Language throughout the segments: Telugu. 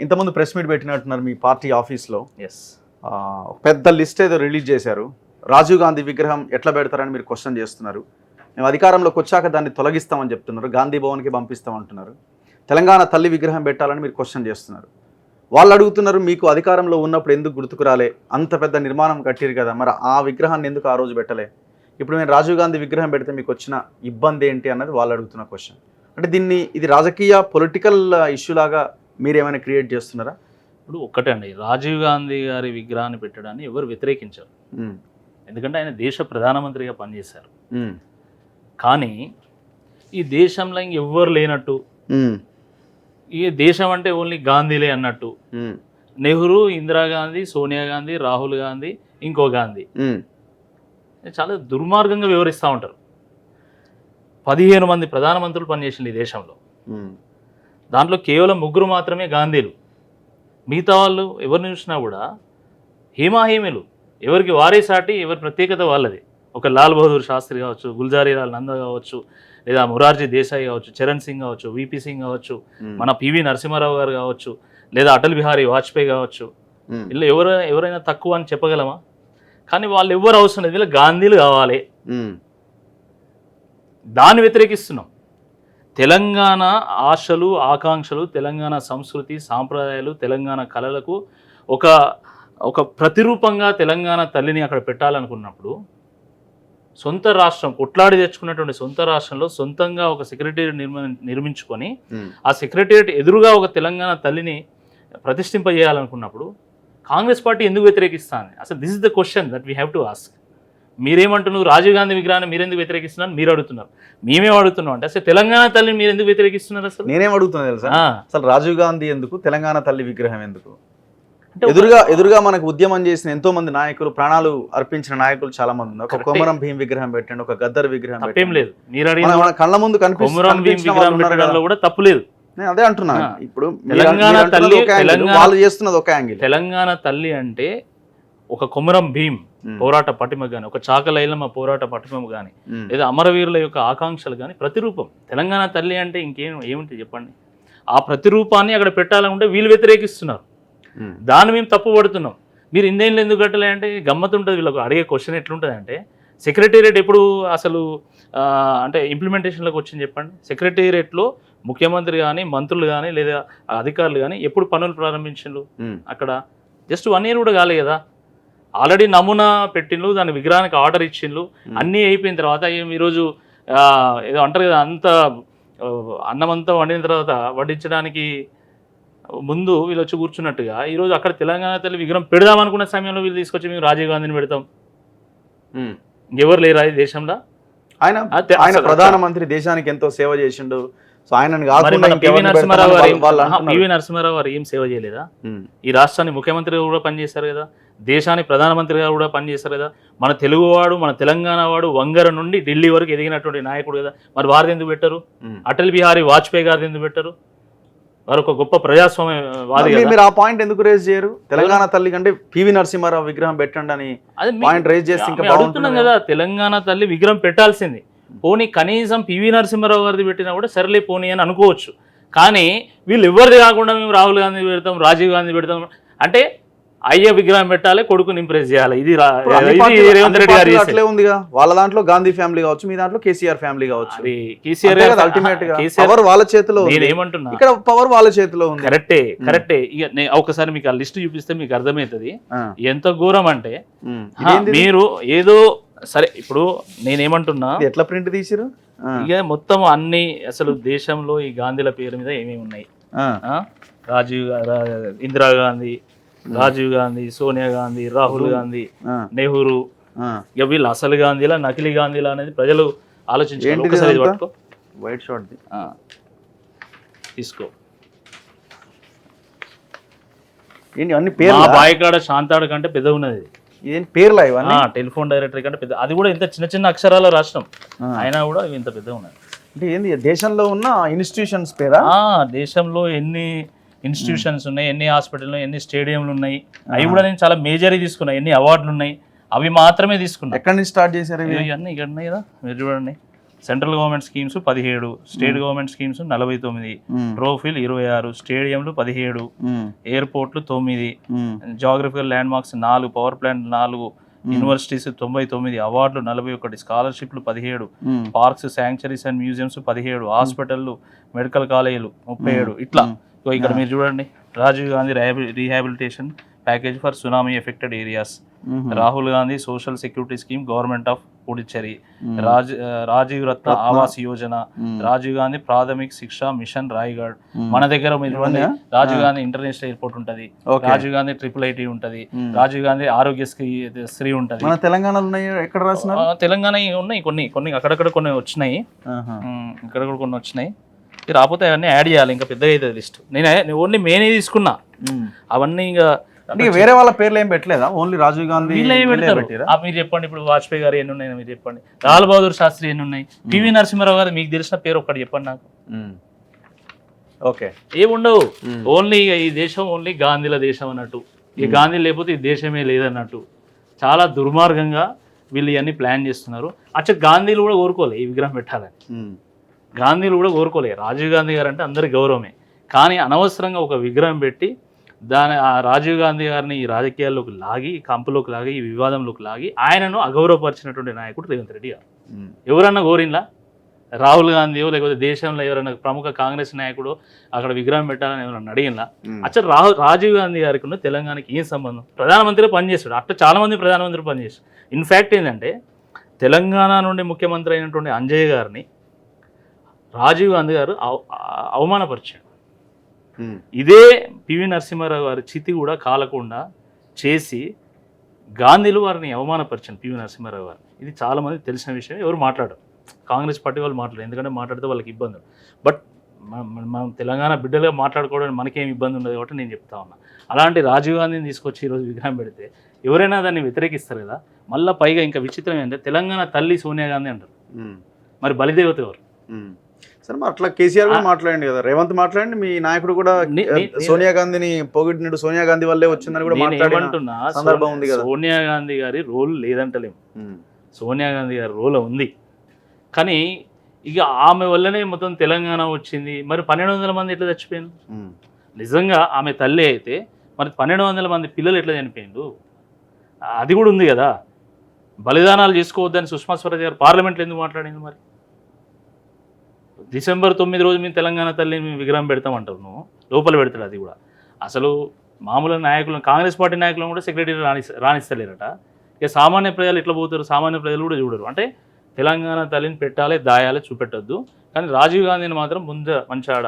ఇంతకుముందు ప్రెస్ మీట్ పెట్టినట్టున్నారు మీ పార్టీ ఆఫీస్లో. ఎస్. ఒక పెద్ద లిస్ట్ ఏదో రిలీజ్ చేశారు. రాజీవ్ గాంధీ విగ్రహం ఎట్లా పెడతారని మీరు క్వశ్చన్ చేస్తున్నారు. మేము అధికారంలోకి వచ్చాక దాన్ని తొలగిస్తామని చెప్తున్నారు. గాంధీ భవన్కి పంపిస్తామంటున్నారు. తెలంగాణ తల్లి విగ్రహం పెట్టాలని మీరు క్వశ్చన్ చేస్తున్నారు. వాళ్ళు అడుగుతున్నారు, మీకు అధికారంలో ఉన్నప్పుడు ఎందుకు గుర్తుకు రాలే? అంత పెద్ద నిర్మాణం కట్టిరు కదా, మరి ఆ విగ్రహాన్ని ఎందుకు ఆ రోజు పెట్టలే? ఇప్పుడు నేను రాజీవ్ గాంధీ విగ్రహం పెడితే మీకు వచ్చిన ఇబ్బంది ఏంటి అన్నది వాళ్ళు అడుగుతున్న క్వశ్చన్. అంటే ఇది రాజకీయ పొలిటికల్ ఇష్యూ లాగా మీరేమైనా క్రియేట్ చేస్తున్నారా? ఇప్పుడు ఒక్కటే అండి, రాజీవ్ గాంధీ గారి విగ్రహాన్ని పెట్టడాన్ని ఎవరు వ్యతిరేకించారు. ఎందుకంటే ఆయన దేశ ప్రధానమంత్రిగా పనిచేశారు. కానీ ఈ దేశంలో ఇంకెవ్వరు లేనట్టు, ఈ దేశం అంటే ఓన్లీ గాంధీలే అన్నట్టు, నెహ్రూ, ఇందిరాగాంధీ, సోనియా గాంధీ, రాహుల్ గాంధీ, ఇంకో గాంధీ చాలా దుర్మార్గంగా వివరిస్తూ ఉంటారు. 15 మంది ప్రధానమంత్రులు పనిచేసింది ఈ దేశంలో. దాంట్లో కేవలం 3 మాత్రమే గాంధీలు. మిగతా వాళ్ళు ఎవరిని చూసినా కూడా హేమాహేమీలు, ఎవరికి వారే సాటి, ఎవరి ప్రత్యేకత వాళ్ళది. ఒక లాల్ బహదూర్ శాస్త్రి కావచ్చు, గుల్జారీలాల్ నందా కావచ్చు, లేదా మొరార్జీ దేశాయ్ కావచ్చు, చరణ్ సింగ్ కావచ్చు, విపి సింగ్ కావచ్చు, మన పివి నరసింహారావు గారు కావచ్చు, లేదా అటల్ బిహారీ వాజ్పేయి కావచ్చు. ఇలా ఎవరైనా తక్కువ అని చెప్పగలమా? కానీ వాళ్ళు ఎవరు అవసరం లేదు, వీళ్ళ గాంధీలు కావాలి. దాన్ని వ్యతిరేకిస్తున్నాం. తెలంగాణ ఆశలు, ఆకాంక్షలు, తెలంగాణ సంస్కృతి, సాంప్రదాయాలు, తెలంగాణ కళలకు ఒక ప్రతిరూపంగా తెలంగాణ తల్లిని అక్కడ పెట్టాలనుకున్నప్పుడు, సొంత రాష్ట్రం కొట్లాడి తెచ్చుకున్నటువంటి సొంత రాష్ట్రంలో సొంతంగా ఒక సెక్రటేరియట్ నిర్మించుకొని ఆ సెక్రటేరియట్ ఎదురుగా ఒక తెలంగాణ తల్లిని ప్రతిష్ఠింపజేయాలనుకున్నప్పుడు కాంగ్రెస్ పార్టీ ఎందుకు వ్యతిరేకిస్తాను? అసలు this is the question that we have to ask. మీరేమంటున్నారు? రాజీవ్ గాంధీ విగ్రహాన్ని మీరెందుకు వ్యతిరేకిస్తున్నారు మీరు అడుగుతున్నారు. మేమేం అడుగుతున్నాం అంటే, అసలు తెలంగాణ తల్లిని మీరు ఎందుకు వ్యతిరేకిస్తున్నారు? అసలు నేనేం అడుగుతున్నా తెలుసా, అసలు రాజీవ్ గాంధీ ఎందుకు, తెలంగాణ తల్లి విగ్రహం ఎందుకు? ఎదురుగా మనకు ఉద్యమం చేసిన ఎంతో మంది నాయకులు, ప్రాణాలు అర్పించిన నాయకులు చాలా మంది ఉన్నారు. ఒక కొమరం భీం విగ్రహం పెట్టండి, ఒక గద్దర్ విగ్రహం తప్పేం లేదు. మీరు మన కళ్ళ ముందు కనిపిస్తున్న కూడా తప్పు లేదు. నేను అదే అంటున్నా. ఇప్పుడు తెలంగాణ తల్లి, వాళ్ళు చేస్తున్నది ఒక యాంగిల్. తెలంగాణ తల్లి అంటే ఒక కొమరం భీం పోరాట పటిమ కానీ, ఒక చాకలైలమ్మ పోరాట పటిమ కానీ, లేదా అమరవీరుల యొక్క ఆకాంక్షలు కానీ ప్రతిరూపం. తెలంగాణ తల్లి అంటే ఏమిటి చెప్పండి? ఆ ప్రతిరూపాన్ని అక్కడ పెట్టాలనుకుంటే వీళ్ళు వ్యతిరేకిస్తున్నారు. దాన్ని మేము తప్పు పడుతున్నాం. మీరు ఇన్నేళ్ళు ఎందుకు కట్టలే అంటే గమ్మత్ ఉంటుంది. వీళ్ళకు అడిగే క్వశ్చన్ ఎట్లుంటుంది అంటే, సెక్రటేరియట్ ఎప్పుడు అసలు అంటే ఇంప్లిమెంటేషన్లోకి వచ్చింది చెప్పండి? సెక్రటేరియట్లో ముఖ్యమంత్రి కానీ, మంత్రులు కానీ, లేదా అధికారులు కానీ ఎప్పుడు పనులు ప్రారంభించిండ్రు? అక్కడ జస్ట్ 1 year కూడా కాలే కదా. ఆల్రెడీ నమూనా పెట్టిండ్రు, దాని విగ్రహానికి ఆర్డర్ ఇచ్చిండ్రు, అన్నీ అయిపోయిన తర్వాత ఈరోజు ఏదో అంటారు కదా, అంత అన్నమంతా వండిన తర్వాత వడ్డించడానికి ముందు వీళ్ళు వచ్చి కూర్చున్నట్టుగా ఈరోజు అక్కడ తెలంగాణ తల్లి విగ్రహం పెడదామనుకున్న సమయంలో వీళ్ళు తీసుకొచ్చి మేము రాజీవ్ గాంధీని పెడతాం. ఇంకెవరు లేరా ఈ దేశంలో? ఆయన ప్రధానమంత్రి, దేశానికి ఎంతో సేవ చేసిండు. సో ఆయనని పివి నరసింహారావు గారు ఏం సేవ చేయలేదా? ఈ రాష్ట్రాన్ని ముఖ్యమంత్రిగా కూడా పనిచేశారు కదా, దేశానికి ప్రధానమంత్రిగా కూడా పనిచేశారు కదా. మన తెలుగువాడు, మన తెలంగాణ వాడు వంగర నుండి ఢిల్లీ వరకు ఎదిగినటువంటి నాయకుడు కదా. మరి వారిది ఎందుకు పెట్టరు? అటల్ బిహారీ వాజ్పేయి గారిది ఎందుకు పెట్టరు? వారు ఒక గొప్ప ప్రజాస్వామ్యవాది. మీరు ఆ పాయింట్ ఎందుకు రేజ్ చేయరు? తెలంగాణ తల్లి కంటే పివి నరసింహారావు విగ్రహం పెట్టండి అని పాయింట్ రేజ్ చేస్తే ఇంకా అడుగుతున్నాం కదా. తెలంగాణ తల్లి విగ్రహం పెట్టాల్సింది. పోనీ కనీసం పివి నరసింహారావు గారిది పెట్టినా కూడా సరేలే పోనీ అని అనుకోవచ్చు. కానీ వీళ్ళు ఎవరిది కాకుండా మేము రాహుల్ గాంధీ పెడతాం, రాజీవ్ గాంధీ పెడతాం అంటే అయ్యే విగ్రహం పెట్టాలి, కొడుకుని ఇంప్రెస్ చేయాలి. ఇది రేవంత్ రెడ్డి గారు అట్లే ఉందిగా. వాళ్ళ దాంట్లో గాంధీ ఫ్యామిలీ కావచ్చు, మీ దాంట్లో కేసీఆర్ ఫ్యామిలీ కావచ్చు. అల్టిమేట్ గా పవర్ వాళ్ళ చేతిలో ఉంది. నేను ఏమంటున్నా, ఇక్కడ పవర్ వాళ్ళ చేతిలో ఉంది. కరెక్టే. ఇక ఒకసారి మీకు ఆ లిస్ట్ చూపిస్తే మీకు అర్థమవుతుంది ఎంత ఘోరం అంటే. మీరు ఏదో సరే, ఇప్పుడు నేనేమంటున్నా, ఎట్లా ప్రింట్ తీసిరు ఇక మొత్తం అన్ని అసలు దేశంలో ఈ గాంధీల పేరు మీద ఏమేమి ఉన్నాయి? ఇందిరాగాంధీ, రాజీవ్ గాంధీ, సోనియా గాంధీ, రాహుల్ గాంధీ, నెహ్రూ. ఇక వీళ్ళు అసలు గాంధీలా, నకిలీ గాంధీలా అనేది ప్రజలు ఆలోచించాలి. ఒకసారి పట్టుకో, వైట్ షార్ట్ తీసుకో. ఏంటి అన్ని పేరు? బాయికాడ శాంతాడు కంటే పెద్ద ఉన్నది. ఏం పేర్లా ఇవన్నీ? టెలిఫోన్ డైరెక్టరీ కంటే పెద్ద. అది కూడా ఇంత చిన్న చిన్న అక్షరాల రాష్ట్రం అయినా కూడా ఇంత పెద్ద ఉన్నది. అంటే ఏంది దేశంలో ఉన్న ఇన్స్టిట్యూషన్స్ పేరా? దేశంలో ఎన్ని ఇన్స్టిట్యూషన్స్ ఉన్నాయి, ఎన్ని హాస్పిటల్, ఎన్ని స్టేడియంలు ఉన్నాయి, అవి కూడా నేను చాలా మేజర్గా తీసుకున్నా. ఎన్ని అవార్డులు ఉన్నాయి అవి మాత్రమే తీసుకున్నా. ఎక్కడి నుంచి స్టార్ట్ చేశారు ఇవన్నీ? ఇక్కడ ఉన్నాయి కదా, మీరు చూడండి. Central government schemes 17, state government schemes 49, ట్రోఫీలు 26, స్టేడియంలు 17, ఎయిర్పోర్ట్లు 9, geographical land marks 4, power plant 4, universities 99, అవార్డులు 41, స్కాలర్షిప్లు 17, పార్క్స్, శాంక్చరీస్ అండ్ మ్యూజియంస్ 17, హాస్పిటళ్ళు, మెడికల్ కాలేజీలు 37. ఇట్లా ఇక్కడ మీరు చూడండి, Rajiv Gandhi rehabilitation package for tsunami affected areas, Rahul Gandhi social security scheme government of Puducherry, Rajiv Ratna Awas Yojana, Rajiv Gandhi Prathmik Shiksha mission Raigad. మన దగ్గర మీరు చూడండి, రాజీవ్ గాంధీ ఇంటర్నేషనల్ ఎయిర్పోర్ట్ ఉంటది, రాజీవ్ గాంధీ IIIT ఉంటది, రాజీవ్ గాంధీ ఆరోగ్యశ్రీ ఉంటది. తెలంగాణలో ఉన్నాయి, ఎక్కడ రాసిన తెలంగాణ ఉన్నాయి, కొన్ని అక్కడక్కడ కొన్ని వచ్చినాయి, ఇక్కడ కూడా కొన్ని వచ్చినాయి. రాకపోతే అవన్నీ యాడ్ చేయాలి, ఇంకా పెద్దగా అవుతుంది లిస్ట్. నేను ఓన్లీ మెయిన్ తీసుకున్నా, అవన్నీ ఇంకా వేరే వాళ్ళ పేర్లు ఏం పెట్టలేదా, ఓన్లీ రాజీవ్ గాంధీ మీరు చెప్పండి. ఇప్పుడు వాజ్పేయి గారు ఎన్ని ఉన్నాయి మీరు చెప్పండి, లాల్ బహదూర్ శాస్త్రి ఎన్ని ఉన్నాయి, పివి నరసింహారావు గారు మీకు తెలిసిన పేరు ఒక్కటి చెప్పండి నాకు. ఓకే, ఏముండవు, ఓన్లీ ఈ దేశం ఓన్లీ గాంధీల దేశం అన్నట్టు, ఈ గాంధీ లేకపోతే ఈ దేశమే లేదన్నట్టు చాలా దుర్మార్గంగా వీళ్ళు ఇవన్నీ ప్లాన్ చేస్తున్నారు. గాంధీలు కూడా కోరుకోలే ఈ విగ్రహం పెట్టాలని, గాంధీలు కూడా కోరుకోలే. రాజీవ్ గాంధీ గారు అంటే అందరి గౌరవమే, కానీ అనవసరంగా ఒక విగ్రహం పెట్టి ఆ రాజీవ్ గాంధీ గారిని ఈ రాజకీయాల్లోకి లాగి, ఈ కంపులోకి లాగి, ఈ వివాదంలోకి లాగి ఆయనను అగౌరవపరిచినటువంటి నాయకుడు రేవంత్ రెడ్డి గారు. ఎవరన్నా కోరిన్లా? రాహుల్ గాంధీయో లేకపోతే దేశంలో ఎవరైనా ప్రముఖ కాంగ్రెస్ నాయకుడు అక్కడ విగ్రహం పెట్టాలని ఎవరైనా అడిగినా? రాజీవ్ గాంధీ గారికి ఉన్న తెలంగాణకి ఏం సంబంధం? ప్రధానమంత్రిగా పనిచేస్తాడు, అట్లా చాలామంది ప్రధానమంత్రి పనిచేస్తాడు. ఇన్ఫ్యాక్ట్ ఏంటంటే తెలంగాణ నుండి ముఖ్యమంత్రి అయినటువంటి అంజయ్య గారిని రాజీవ్ గాంధీ గారు అవమానపరిచాడు. ఇదే పివి నరసింహారావు గారి చితి కూడా కాలకుండా చేసి గాంధీలు వారిని అవమానపరిచాను పివి నరసింహారావు గారు. ఇది చాలామంది తెలిసిన విషయం, ఎవరు మాట్లాడరు, కాంగ్రెస్ పార్టీ వాళ్ళు మాట్లాడరు, ఎందుకంటే మాట్లాడితే వాళ్ళకి ఇబ్బంది. బట్ మనం తెలంగాణ బిడ్డలుగా మాట్లాడుకోవడానికి మనకేం ఇబ్బంది ఉండదు కాబట్టి నేను చెప్తా ఉన్నా. అలాంటి రాజీవ్ గాంధీని తీసుకొచ్చి ఈరోజు విగ్రహం పెడితే ఎవరైనా దాన్ని వ్యతిరేకిస్తారు కదా. మళ్ళీ పైగా ఇంకా విచిత్రం ఏంటంటే తెలంగాణ తల్లి సోనియా గాంధీ అంటారు, మరి బలిదేవత ఎవరు? సరే, మరి అట్లా కేసీఆర్ కూడా మాట్లాడండి కదా, రేవంత్ మాట్లాడండి, మీ నాయకుడు కూడా సోనియా గాంధీని పొగిడినట్టు సోనియా గాంధీ వల్లే వచ్చిందని కూడా మాట్లాడుతున్నా సందర్భం ఉంది కదా. సోనియా గాంధీ గారి రోల్ లేదంటలేము, సోనియా గాంధీ గారి రోల్ ఉంది, కానీ ఇక ఆమె వల్లనే మొత్తం తెలంగాణ వచ్చింది. మరి 1200 మంది ఎట్లా చచ్చిపోయింది? నిజంగా ఆమె తల్లి అయితే మరి 1200 మంది పిల్లలు ఎట్లా చనిపోయిండు? అది కూడా ఉంది కదా. బలిదానాలు చేసుకోవద్దని సుష్మా స్వరాజ్ గారు పార్లమెంట్లో ఎందుకు మాట్లాడింది? మరి December 9 రోజు మేము తెలంగాణ తల్లిని విగ్రహం పెడతామంటారు, నువ్వు లోపల పెడతాడు. అది కూడా అసలు మామూలు నాయకులను, కాంగ్రెస్ పార్టీ నాయకులను కూడా సెక్రటరీ రాణిస్తలేరట. ఇక సామాన్య ప్రజలు ఎట్లా పోతారు? సామాన్య ప్రజలు కూడా చూడరు. అంటే తెలంగాణ తల్లిని పెట్టాలి, దాయాలి, చూపెట్టద్దు, కానీ రాజీవ్ గాంధీని మాత్రం ముందు మంచాడ.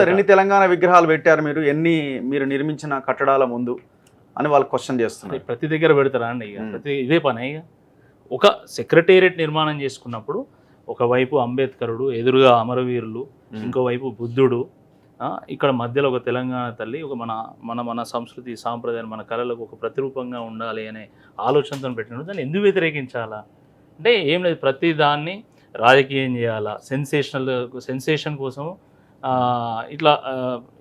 ఎన్ని తెలంగాణ విగ్రహాలు పెట్టారు మీరు నిర్మించిన కట్టడాల ముందు అని వాళ్ళు క్వశ్చన్ చేస్తున్నారు. ప్రతి దగ్గర పెడతారా అండి? ఇక ఇదే పని. ఇక ఒక సెక్రటేరియట్ నిర్మాణం చేసుకున్నప్పుడు ఒకవైపు అంబేద్కరుడు, ఎదురుగా అమరవీరులు, ఇంకోవైపు బుద్ధుడు, ఇక్కడ మధ్యలో ఒక తెలంగాణ తల్లి, ఒక మన సంస్కృతి సాంప్రదాయం, మన కళలకు ఒక ప్రతిరూపంగా ఉండాలి అనే ఆలోచనతో పెట్టినప్పుడు దాన్ని ఎందుకు వ్యతిరేకించాలా? అంటే ఏం లేదు, ప్రతి దాన్ని రాజకీయం చేయాలా, సెన్సేషన్ కోసం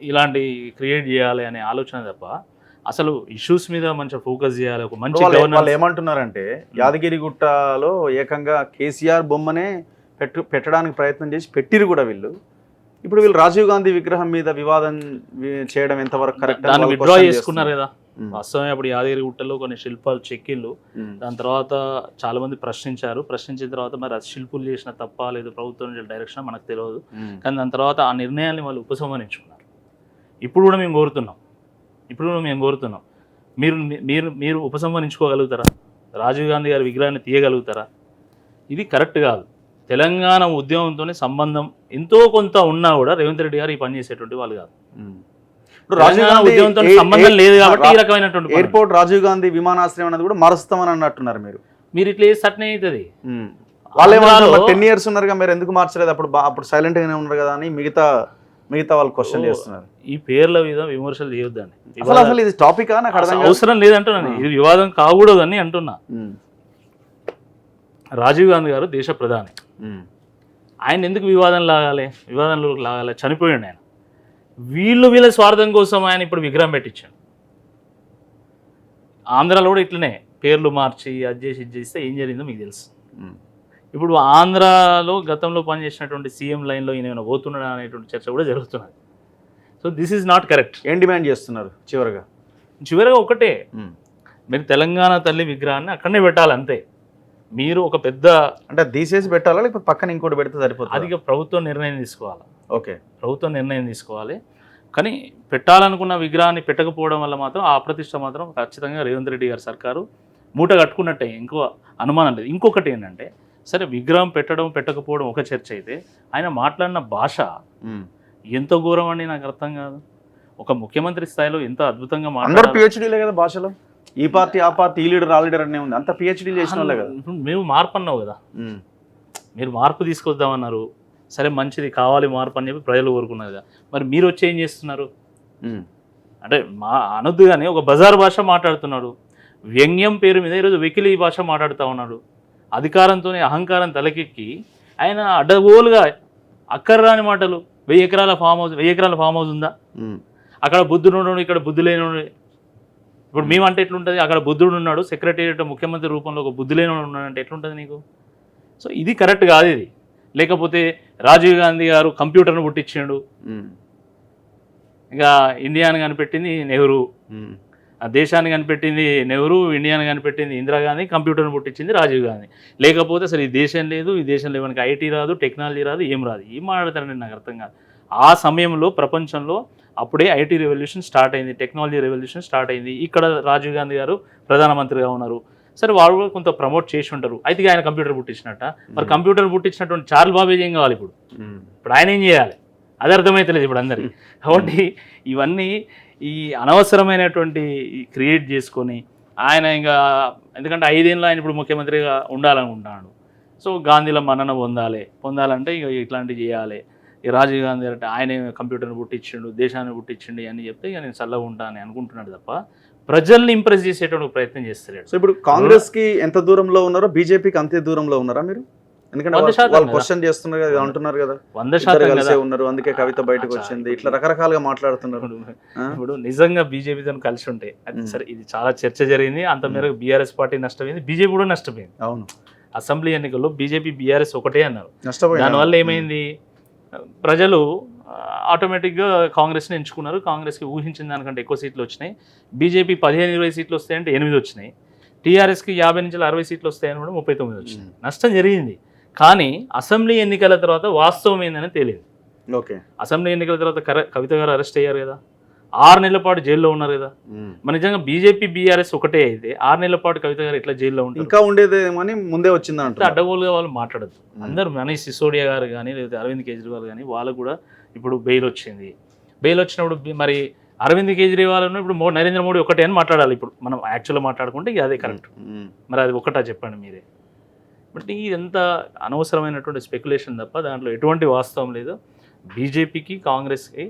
ఇలాంటి క్రియేట్ చేయాలి అనే ఆలోచన తప్ప అసలు ఇష్యూస్ మీద మంచిగా ఫోకస్ చేయాలి. ఒక మంచి వాళ్ళు ఏమంటున్నారంటే యాదగిరిగుట్టలో ఏకంగా కేసీఆర్ బొమ్మనే పెట్టడానికి ప్రయత్నం చేసి పెట్టిరు కూడా వీళ్ళు. ఇప్పుడు వీళ్ళు రాజీవ్ గాంధీ విగ్రహం మీద వివాదం చేయడం ఎంతవరకు కరెక్ట్? దాన్ని విత్డ్రా చేసుకున్నారు కదా. వాస్తవమే అప్పుడు యాదగిరిగుట్టలో కొన్ని శిల్పాలు చెక్కిళ్ళు, దాని తర్వాత చాలా మంది ప్రశ్నించిన తర్వాత మరి అది శిల్పులు చేసిన తప్ప లేదు ప్రభుత్వం డైరెక్షన్ మనకు తెలియదు, కానీ దాని తర్వాత ఆ నిర్ణయాన్ని వాళ్ళు ఉపసంహరించుకున్నారు. ఇప్పుడు కూడా మేము కోరుతున్నాం మీరు ఉపసంహరించుకోగలుగుతారా? రాజీవ్ గాంధీ గారి విగ్రహాన్ని తీయగలుగుతారా? ఇది కరెక్ట్ కాదు. తెలంగాణ ఉద్యమంతో సంబంధం ఎంతో కొంత ఉన్నా కూడా రేవంత్ రెడ్డి గారు ఈ పని చేసేటువంటి వాళ్ళు కాదు. రాజీవ్ గాంధీ ఉద్యమంతో సంబంధం లేదు కాబట్టి ఈ రకమైనటువంటి ఎయిర్పోర్ట్ రాజీవ్ గాంధీ విమానాశ్రయం అనేది కూడా మారుస్తామని అన్నట్టున్నారు. మీరు ఇట్లా సట్నే అవుతుంది. వాళ్ళు 10 years ఉన్నారుగా, మీరు ఎందుకు మార్చలేదు? అప్పుడు సైలెంట్ గానే ఉన్నారు కదా అని మిగతా వాళ్ళు క్వశ్చన్ చేస్తున్నారు. ఈ పేర్ల మీద విమర్శలు చేయొద్దండి. అసలు ఇది టాపిక్ అవసరం లేదంటున్నాను, ఇది వివాదం కాకూడదని అంటున్నా. రాజీవ్ గాంధీ గారు దేశ ప్రధాని, ఆయన ఎందుకు వివాదంలోకి లాగాలి? చనిపోయాడు ఆయన. వీళ్ళ స్వార్థం కోసం ఆయన ఇప్పుడు విగ్రహం పెట్టించాడు. ఆంధ్రాలో కూడా ఇట్లనే పేర్లు మార్చి అది చేసి ఇది చేస్తే ఏం జరిగిందో మీకు తెలుసు. ఇప్పుడు ఆంధ్రాలో గతంలో పనిచేసినటువంటి సీఎం లైన్లో ఈయన ఏమైనా పోతున్నాడా అనేటువంటి చర్చ కూడా జరుగుతున్నది. So this is not correct. ఏం డిమాండ్ చేస్తున్నారు చివరిగా ఒకటే, మీరు తెలంగాణ తల్లి విగ్రహాన్ని అక్కడనే పెట్టాలి అంతే. మీరు ఒక పెద్ద అంటే తీసేసి పెట్టాలా లేకపోతే పక్కన ఇంకోటి పెడితే సరిపోతుంది? అది ప్రభుత్వం నిర్ణయం తీసుకోవాలి. ఓకే, ప్రభుత్వం నిర్ణయం తీసుకోవాలి. కానీ పెట్టాలనుకున్న విగ్రహాన్ని పెట్టకపోవడం వల్ల మాత్రం ఆ అప్రతిష్ట మాత్రం ఖచ్చితంగా రేవంత్ రెడ్డి గారి సర్కారు మూట కట్టుకున్నట్టే, ఇంకో అనుమానం లేదు. ఇంకొకటి ఏంటంటే, సరే విగ్రహం పెట్టడం పెట్టకపోవడం ఒక చర్చ అయితే, ఆయన మాట్లాడిన భాష ఎంత ఘోరం అండి, నాకు అర్థం కాదు. ఒక ముఖ్యమంత్రి స్థాయిలో ఎంత అద్భుతంగా అందరూ పిహెచ్డీలే కదా భాషలో, ఈ పార్టీ ఆ పార్టీ ఈ లీడర్ ఆ లీడర్ అనే ఉంది, అంత పిహెచ్డీ చేసిన వాళ్ళే కదా. మేము మార్పు అన్నావు కదా, మీరు మార్పు తీసుకొద్దామన్నారు, సరే మంచిది కావాలి మార్పు అని చెప్పి ప్రజలు కోరుకున్నారు కదా, మరి మీరు వచ్చి ఏం చేస్తున్నారు? అంటే అనొద్దు కానీ ఒక బజార్ భాష మాట్లాడుతున్నాడు, వ్యంగ్యం పేరు మీద ఈరోజు వెకిలి భాష మాట్లాడుతూ ఉన్నాడు. అధికారంతోనే అహంకారం తలకెక్కి ఆయన అడ్డగోలుగా అక్కర్రాని మాటలు. 1000 ఎకరాల ఫామ్ హౌస్ ఉందా? అక్కడ బుద్ధుడు ఉన్నాడు, ఇక్కడ బుద్ధి లేనివాడు. ఇప్పుడు మేమంటే ఎట్లుంటుంది? అక్కడ బుద్ధుడు ఉన్నాడు, సెక్రటేరియట్ ముఖ్యమంత్రి రూపంలో ఒక బుద్ధి లేనివాడు ఉన్నాడంటే ఎట్లుంటుంది నీకు? సో ఇది కరెక్ట్ కాదు ఇది. లేకపోతే రాజీవ్ గాంధీ గారు కంప్యూటర్ను పుట్టించాడు, ఇంకా ఇండియాని కనిపెట్టింది నెహ్రూ, ఆ దేశాన్ని కనిపెట్టింది నెహ్రూ, ఇండియాని కనిపెట్టింది ఇందిరాగాంధీ, కంప్యూటర్ను పుట్టించింది రాజీవ్ గాంధీ. లేకపోతే అసలు ఈ దేశం లేదు, ఈ దేశంలో మనకి ఐటీ రాదు, టెక్నాలజీ రాదు, ఏం రాదు. ఏం మాట్లాడతారండి, నాకు అర్థం కాదు. ఆ సమయంలో ప్రపంచంలో అప్పుడే ఐటీ రెవల్యూషన్ స్టార్ట్ అయింది, టెక్నాలజీ రెవల్యూషన్ స్టార్ట్ అయింది. ఇక్కడ రాజీవ్ గాంధీ గారు ప్రధానమంత్రిగా ఉన్నారు. సరే వాళ్ళు కూడా కొంత ప్రమోట్ చేసి ఉంటారు. అయితే ఆయన కంప్యూటర్ పుట్టించినట్ట, మరి కంప్యూటర్ పుట్టించినటువంటి చార్ల్ బాబేజ్ ఏం కావాలి ఇప్పుడు? ఇప్పుడు ఆయన ఏం చేయాలి? అది అర్థమవుతలేదు ఇప్పుడు అందరికీ. కాబట్టి ఇవన్నీ ఈ అనవసరమైనటువంటి క్రియేట్ చేసుకొని ఆయన ఇంకా, ఎందుకంటే 5 ఏళ్ళు ఆయన ఇప్పుడు ముఖ్యమంత్రిగా ఉండాలనుకుంటున్నాడు. సో గాంధీల మన్నన పొందాలంటే ఇక ఇట్లాంటివి చేయాలి. ఈ రాజీవ్ గాంధీ అంటే ఆయనే కంప్యూటర్ని పుట్టించిండు, దేశాన్ని పుట్టించిండు అని చెప్తే ఇక నేను చల్లగా ఉంటా అని అనుకుంటున్నాడు తప్ప ప్రజల్ని ఇంప్రెస్ చేసేటువంటి ప్రయత్నం చేస్తలేడు. సో ఇప్పుడు కాంగ్రెస్ కి ఎంత దూరంలో ఉన్నారో బీజేపీకి అంతే దూరంలో ఉన్నారా మీరు? ఎందుకంటే వాళ్ళు క్వశ్చన్ చేస్తున్నారు కదా, అంటున్నారు కదా 100% కలిసే ఉన్నారు, అందుకే కవిత బయటకు వచ్చింది, ఇట్లా రకరకాలుగా మాట్లాడుతున్నారు. ఇప్పుడు నిజంగా బీజేపీతో కలిసి ఉంటే సరే, ఇది చాలా చర్చ జరిగింది. అంత మేరకు బీఆర్ఎస్ పార్టీ నష్టపోయింది, బీజేపీ కూడా నష్టపోయింది. అవును, అసెంబ్లీ ఎన్నికల్లో బీజేపీ బీఆర్ఎస్ ఒకటే అన్నారు. నష్టపోయింది. దానివల్ల ఏమైంది, ప్రజలు ఆటోమేటిక్గా కాంగ్రెస్ని ఎంచుకున్నారు. కాంగ్రెస్కి ఊహించిన దానికంటే ఎక్కువ సీట్లు వచ్చినాయి. బీజేపీ 15-20 సీట్లు వస్తాయంటే 8 వచ్చినాయి. టీఆర్ఎస్కి 50 నుంచి 60 సీట్లు వస్తాయని కూడా 39 వచ్చినాయి. నష్టం జరిగింది. కానీ అసెంబ్లీ ఎన్నికల తర్వాత వాస్తవం ఏందని తేలింది. ఓకే, అసెంబ్లీ ఎన్నికల తర్వాత కవిత గారు అరెస్ట్ అయ్యారు కదా, 6 నెలల పాటు జైల్లో ఉన్నారు కదా. మన నిజంగా బీజేపీ బీఆర్ఎస్ ఒకటే అయితే 6 నెలల పాటు కవిత గారు ఎట్లా జైల్లో ఉంటారు? ఇంకా ఉండేదేమని ముందే వచ్చిందంటే అడ్డగోలుగా వాళ్ళు మాట్లాడద్దు. అందరూ మనీష్ సిసోడియా గారు కానీ లేకపోతే అరవింద్ కేజ్రీవాల్ కానీ వాళ్ళకు కూడా ఇప్పుడు బెయిల్ వచ్చింది. బెయిల్ వచ్చినప్పుడు మరి అరవింద్ కేజ్రీవాల్ ఇప్పుడు నరేంద్ర మోడీ ఒకటే అని మాట్లాడాలి. ఇప్పుడు మనం యాక్చువల్గా మాట్లాడుకుంటే ఇక అదే కరెక్ట్. మరి అది ఒకటా చెప్పండి మీరే. బట్ ఇదంతా అనవసరమైనటువంటి స్పెక్యులేషన్ తప్ప దాంట్లో ఎటువంటి వాస్తవం లేదు. బీజేపీకి కాంగ్రెస్కి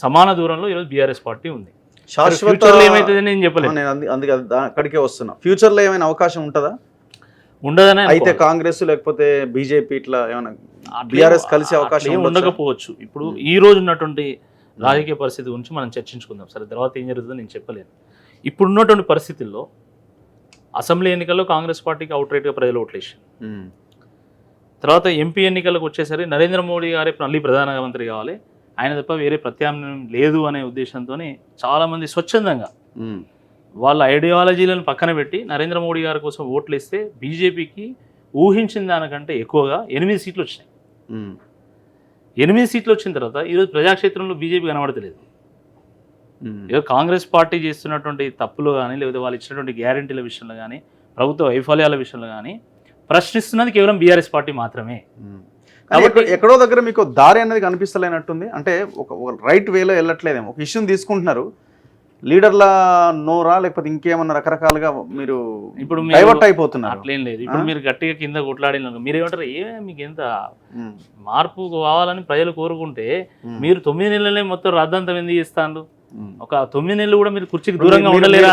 సమాన దూరంలో ఈరోజు బీఆర్ఎస్ పార్టీ ఉంది. ఫ్యూచర్లో ఏమైతుంది నేను చెప్పలేదు, అందుకే అక్కడికే వస్తున్నా. ఫ్యూచర్లో ఏమైనా అవకాశం ఉంటుందా? ఉండదనే అయితే కాంగ్రెస్ లేకపోతే బీజేపీ ఇట్లా ఏమైనా బీఆర్ఎస్ కలిసే అవకాశం ఉండకపోవచ్చు. ఇప్పుడు ఈ రోజు ఉన్నటువంటి రాజకీయ పరిస్థితి గురించి మనం చర్చించుకుందాం. సరే, తర్వాత ఏం జరుగుతుందో నేను చెప్పలేను. ఇప్పుడు ఉన్నటువంటి పరిస్థితుల్లో అసెంబ్లీ ఎన్నికల్లో కాంగ్రెస్ పార్టీకి అవుట్రైట్గా ప్రజలు ఓట్లేసారు. తర్వాత ఎంపీ ఎన్నికలకు వచ్చేసరికి నరేంద్ర మోడీ గారే మళ్ళీ ప్రధానమంత్రి కావాలి, ఆయన తప్ప వేరే ప్రత్యామ్నాయం లేదు అనే ఉద్దేశంతో చాలామంది స్వచ్ఛందంగా వాళ్ళ ఐడియాలజీలను పక్కన పెట్టి నరేంద్ర మోడీ గారి కోసం ఓట్లు ఇస్తే బీజేపీకి ఊహించిన దానికంటే ఎక్కువగా 8 సీట్లు వచ్చినాయి. 8 సీట్లు వచ్చిన తర్వాత ఈరోజు ప్రజాక్షేత్రంలో బీజేపీ కనబడతలేదు. ఏదో కాంగ్రెస్ పార్టీ చేస్తున్నటువంటి తప్పులు కానీ లేకపోతే వాళ్ళు ఇచ్చినటువంటి గ్యారెంటీల విషయంలో కానీ ప్రభుత్వ వైఫల్యాల విషయంలో కానీ ప్రశ్నిస్తున్నది కేవలం బీఆర్ఎస్ పార్టీ మాత్రమే. ఎక్కడో దగ్గర మీకు దారి అనేది కనిపిస్తలేనట్టుంది. అంటే ఒక రైట్ వేలో వెళ్ళట్లేదేమో. ఒక ఇష్యూని తీసుకుంటున్నారు, లీడర్ల నోరా లేకపోతే ఇంకేమన్నా రకరకాలుగా మీరు ఇప్పుడు డైవర్ట్ అయిపోతున్నారు. అట్లేం లేదు. ఇప్పుడు మీరు గట్టిగా కింద కొట్లాడిన మీరేమంటారు, మీకు ఎంత మార్పు కావాలని ప్రజలు కోరుకుంటే మీరు 9 నెలలనే మొత్తం రాద్ధాంతం ఎందుకు చేస్తాను? ఒక 9 నెలలు కూడా మీరు కుర్చీకి దూరంగా ఉండలేరా?